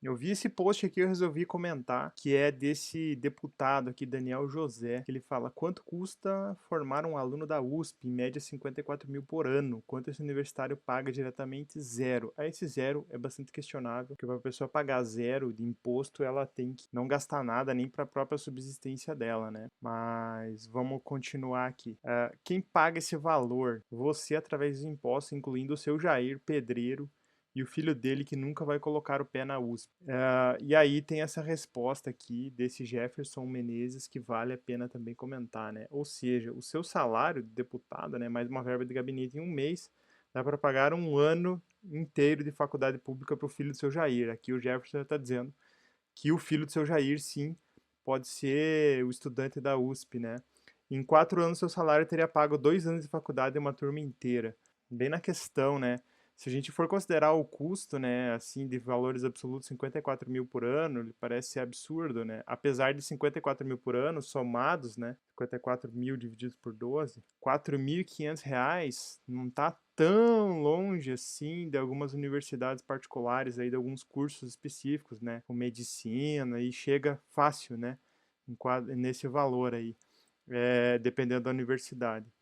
Eu vi esse post aqui, eu resolvi comentar, que é desse deputado aqui, Daniel José, que ele fala: quanto custa formar um aluno da USP? Em média 54 mil por ano. Quanto esse universitário paga diretamente? Zero. Aí esse zero é bastante questionável, porque para a pessoa pagar zero de imposto, ela tem que não gastar nada nem para a própria subsistência dela, né? Mas vamos continuar aqui. Quem paga esse valor? Você, através dos impostos, incluindo o seu Jair Pedreiro, e o filho dele que nunca vai colocar o pé na USP. E aí tem essa resposta aqui desse Jefferson Menezes que vale a pena também comentar, né? Ou seja, o seu salário de deputado, né, mais uma verba de gabinete em um mês, dá para pagar um ano inteiro de faculdade pública para o filho do seu Jair. Aqui o Jefferson está dizendo que o filho do seu Jair, sim, pode ser o estudante da USP, né? Em 4 anos, seu salário teria pago 2 anos de faculdade e uma turma inteira. Bem na questão, né? Se a gente for considerar o custo, né, assim, de valores absolutos, 54 mil por ano, ele parece ser absurdo, né? Apesar de 54 mil por ano, somados, né, 54 mil divididos por 12, R$ 4.500 não tá tão longe assim de algumas universidades particulares aí, de alguns cursos específicos, né, com medicina, e chega fácil, né, nesse valor aí, dependendo da universidade.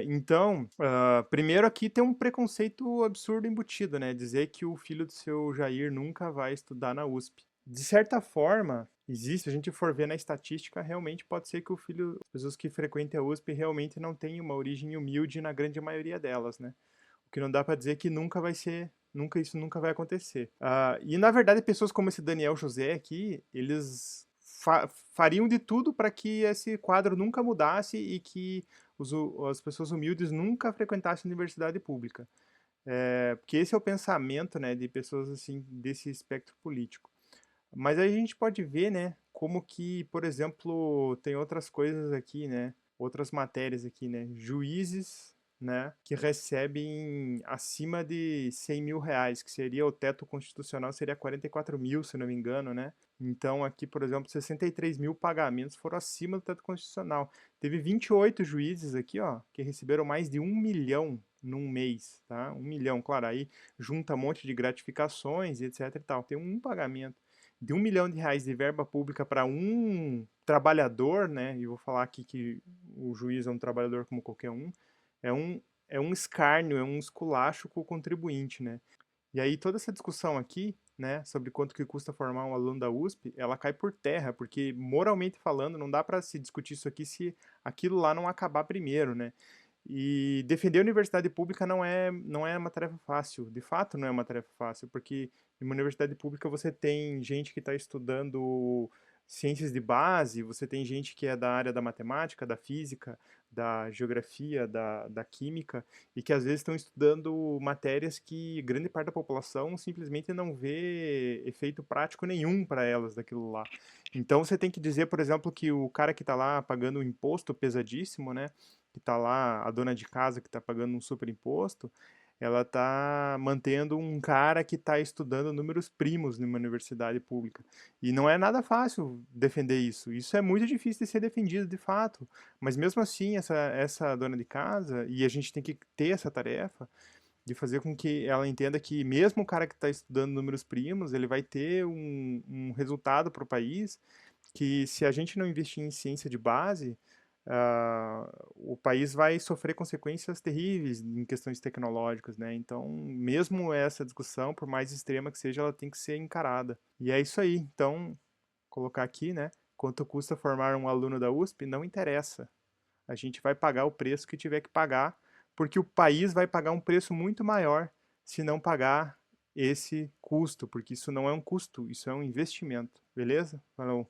Então, primeiro aqui tem um preconceito absurdo embutido, né? Dizer que o filho do seu Jair nunca vai estudar na USP. De certa forma, existe, se a gente for ver na estatística, realmente pode ser que o filho, as pessoas que frequentem a USP realmente não tenham uma origem humilde na grande maioria delas, né? O que não dá para dizer que nunca vai ser, nunca isso nunca vai acontecer. E na verdade, pessoas como esse Daniel José aqui, eles fariam de tudo para que esse quadro nunca mudasse e que as pessoas humildes nunca frequentassem universidade pública. Porque esse é o pensamento, né, de pessoas assim desse espectro político. Mas aí a gente pode ver, né, como que, por exemplo, tem outras coisas aqui, né, outras matérias aqui, né, juízes, né, que recebem acima de R$ 100.000, que seria o teto constitucional, seria 44 mil, se não me engano, né. Então aqui, por exemplo, 63 mil pagamentos foram acima do teto constitucional. Teve 28 juízes aqui, ó, que receberam mais de 1 milhão num mês, tá? 1 milhão, claro, aí junta um monte de gratificações e etc e tal. Tem um pagamento de R$ 1 milhão de verba pública para um trabalhador, né? E vou falar aqui que o juiz é um trabalhador como qualquer um, é um, é um escárnio, é um esculacho com o contribuinte, né? E aí toda essa discussão aqui, né, sobre quanto que custa formar um aluno da USP, ela cai por terra, porque moralmente falando, não dá para se discutir isso aqui se aquilo lá não acabar primeiro, né? E defender a universidade pública não é uma tarefa fácil. De fato, não é uma tarefa fácil, porque em uma universidade pública você tem gente que está estudando ciências de base, você tem gente que é da área da matemática, da física, da geografia, da química, e que às vezes estão estudando matérias que grande parte da população simplesmente não vê efeito prático nenhum para elas daquilo lá. Então você tem que dizer, por exemplo, que o cara que está lá pagando um imposto pesadíssimo, né? Que está lá, a dona de casa que está pagando um super imposto, ela está mantendo um cara que está estudando números primos numa universidade pública. E não é nada fácil defender isso. Isso é muito difícil de ser defendido de fato. Mas mesmo assim, essa dona de casa, e a gente tem que ter essa tarefa, de fazer com que ela entenda que mesmo o cara que está estudando números primos, ele vai ter um resultado para o país que se a gente não investir em ciência de base, o país vai sofrer consequências terríveis em questões tecnológicas, né? Então, mesmo essa discussão, por mais extrema que seja, ela tem que ser encarada. E é isso aí. Então, colocar aqui, né? Quanto custa formar um aluno da USP? Não interessa. A gente vai pagar o preço que tiver que pagar, porque o país vai pagar um preço muito maior se não pagar esse custo, porque isso não é um custo, isso é um investimento. Beleza? Falou.